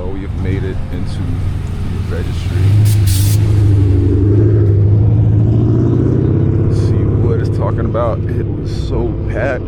Well, we have made it into the registry. Let's see what it's talking about. It was so packed.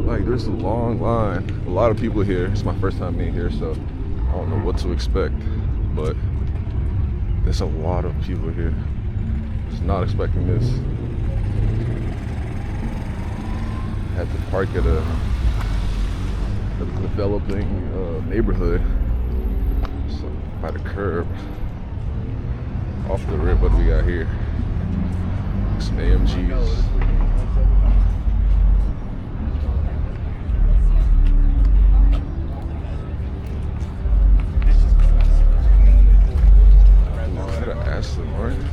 Like, there's a long line. A lot of people here. It's my first time being here, so I don't know what to expect. But there's a lot of people here. Just not expecting this. Had to park at a developing neighborhood. So by the curb. Off the rip, what do we got here? Some AMGs. Aston Martin.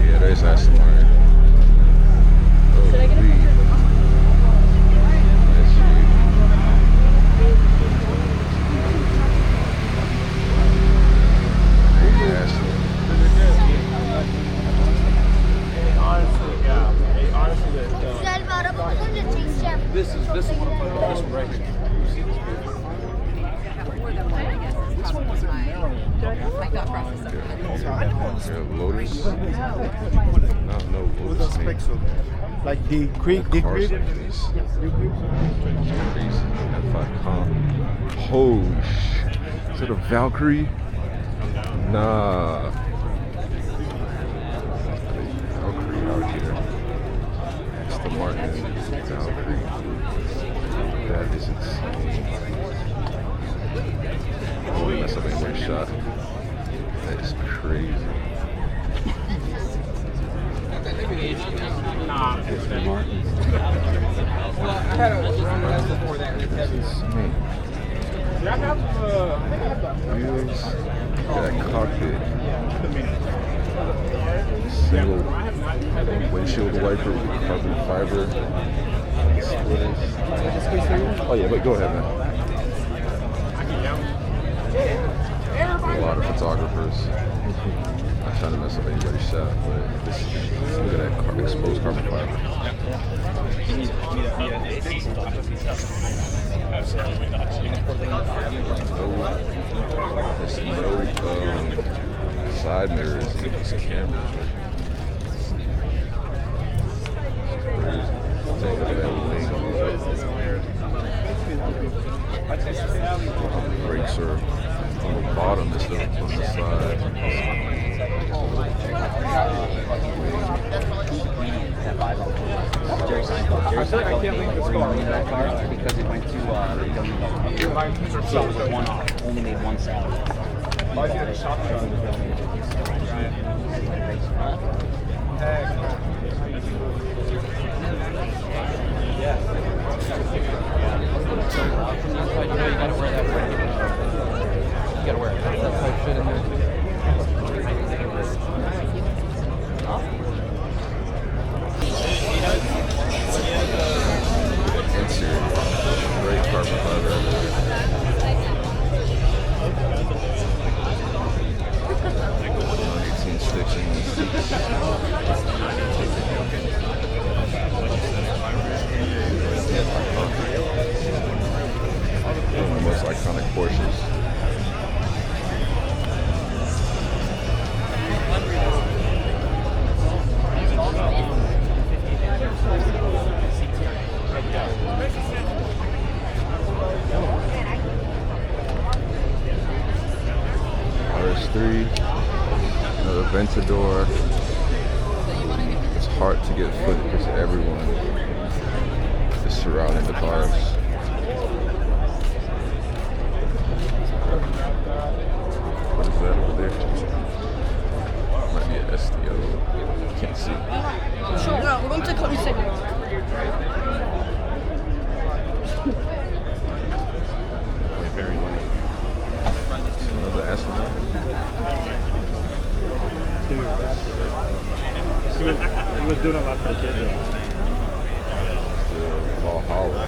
Yeah, there's Aston Martin. This is one of my this one right here. This one was in Maryland. I got processed. Yeah, Lotus. No, With the specs of like the creek, the creek. Oh, is it a Valkyrie? Nah. Valkyrie out here. Aston Martin, Valkyrie. That is insane. Oh, that's something one shot. That is crazy. Nah, it's Aston Martin. Well, I had a run that before that. That's insane. I have Wheels. Look at that cockpit. Single windshield wiper with carbon fiber. Oh yeah, but go ahead, man. A lot of photographers. Not trying to mess up anybody's shot, but look at that exposed carbon fiber. There's no side mirrors in these cameras. Take a look at that wing. Brakes are on the bottom instead of on the side. Jerry Seinfeld. That car because it went to so it was a one-off. Only made one salary. You gotta wear it. That's like shit in there. Interior. Great carpet fiber. 18 stitching. One of the most iconic Porsches. RS3, another Ventador. It's hard to get foot because everyone is surrounding the cars. What is that over there? Might be an STO. Can't see. No, we're going to come and sit. Very late. Another Aston Martin. He was doing a lot for the kids. Valhalla.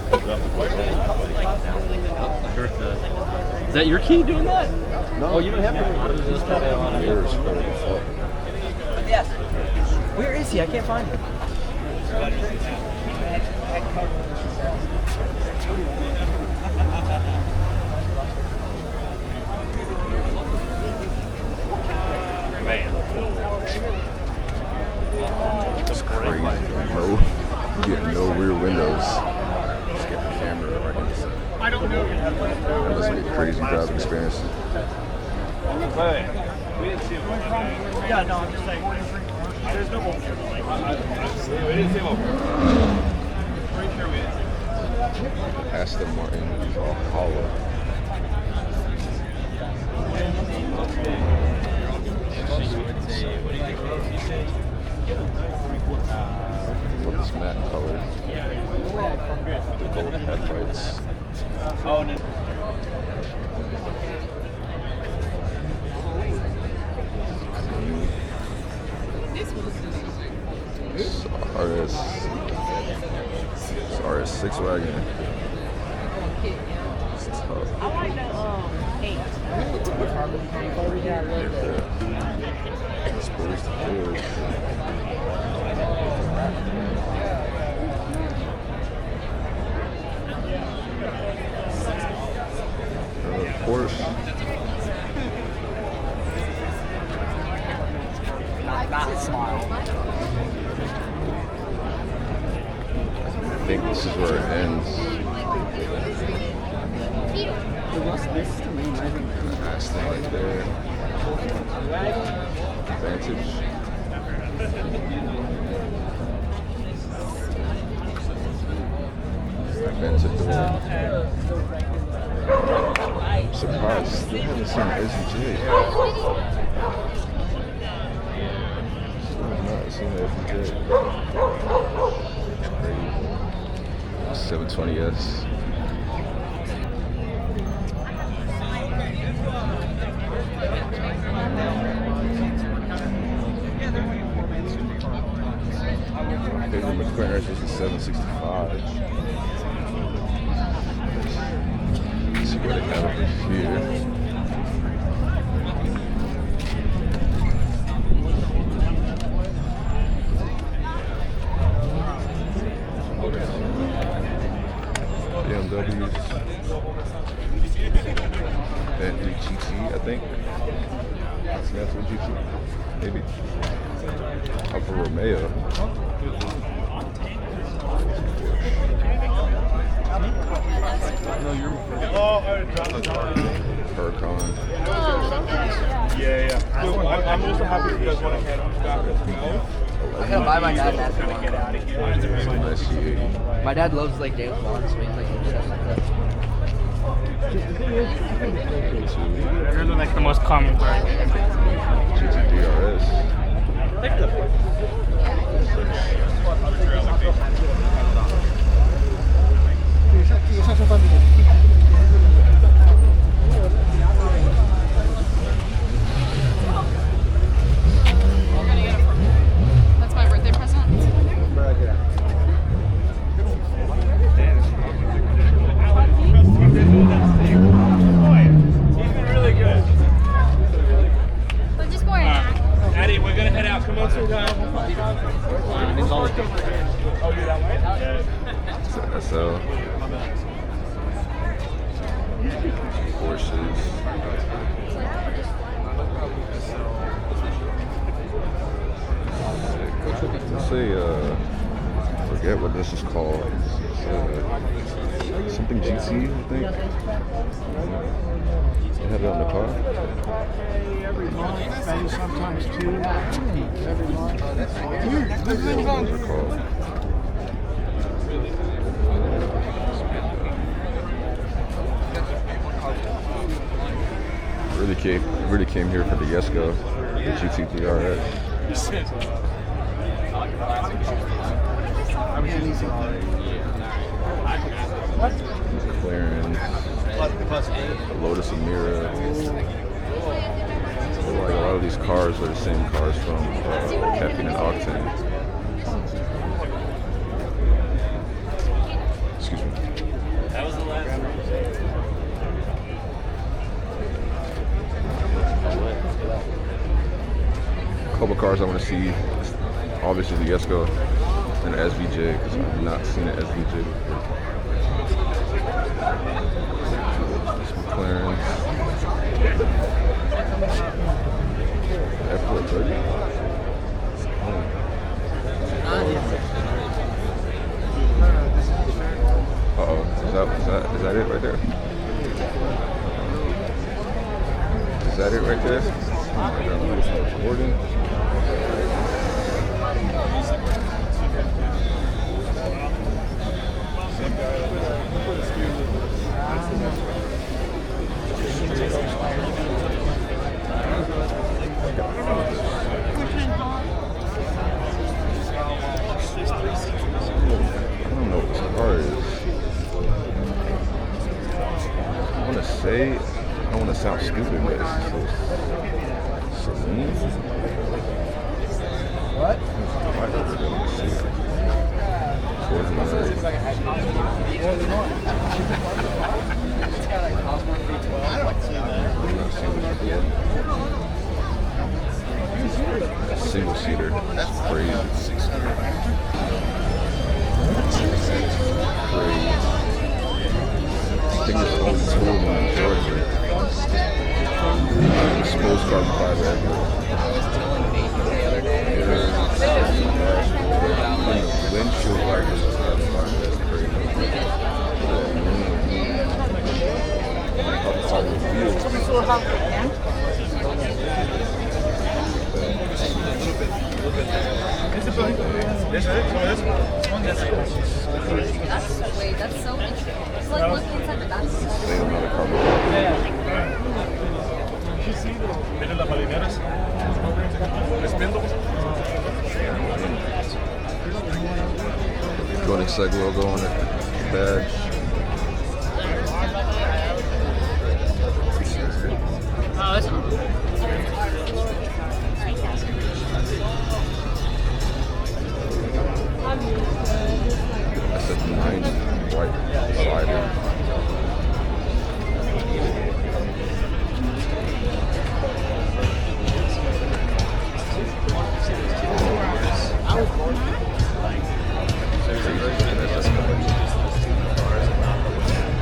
Is that your key doing that? No. Oh, you don't have to. Just have it on. Mirrors for the Yes. Where is he? I can't find him. It's crazy, bro. You get no rear windows. Just get the camera right in the center. That must be a crazy driving experience. Yeah, no, I'm just saying. There's no more. Aston Martin is all hollow. What is matte color? The gold headlights. Oh, no. Rarest 6 wagon. It's tough. I like the 8. Exposed to good. Of course. I think this is where it ends. Nice thing right there. Advantage. Aventador. I'm surprised. Still haven't seen SVJ. Still have not seen SVJ. It's crazy. 720S. Favorite McLaren is the 765. Let's see what they have over here. BMWs. Bentley GT, I think. That's what GT. Maybe. Alfa Romeo. Hypercars. Yeah. I'm also happy you guys want to head on back. I'm gonna buy my dad that. SC80. My dad loves like James Bond, so he's like obsessed with that. They're like the most common part. GT3RS. That's my birthday present. We're just going out. Addie, we're gonna head out. Come on, sit down. Oh, you're that way? SL. Porsches. Let's say, forget what this is called. Something GT, I think. They had it on the car. Every month, maybe sometimes 2. Every month. Those are called. Really came here for the Yesco, the GT3RS. McLaren, a Lotus Emira. Like a lot of these cars are the same cars from Caffeine and Octane. Excuse me. That was the last one. Couple cars I want to see. Obviously the Yesco. an SVJ because I've not seen an SVJ before. This McLaren. F430. Uh-oh, is that it right there? Is that it right there? Recording. I don't know what this car is. I don't want to sound stupid, but it's so Celine? What? Single seater. That's crazy. Crazy. I think it's only told on the Georgia. Exposed carbon fiber everywhere. The windshield wipers is carbon fiber. That's crazy. Carbon fiber wheels. That's so interesting. It's like looking inside the bathroom. They don't know the carbon fiber. Koenigsegg logo on it. Badge. Oh, that's not. That's a 90 white slider.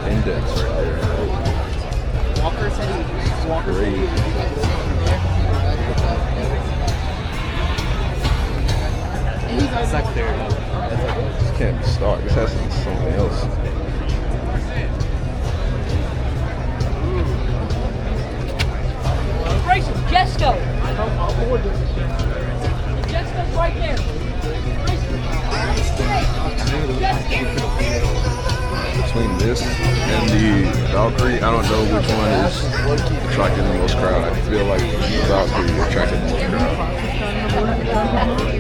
Index right there. Walker said he Walker said he secretary. This can't be stock. This has to be something else. Racing, Jesco. Jesco's right there. Between this and the Valkyrie, I don't know which one is attracting the most crowd. I feel like the Valkyrie attracted the most crowd.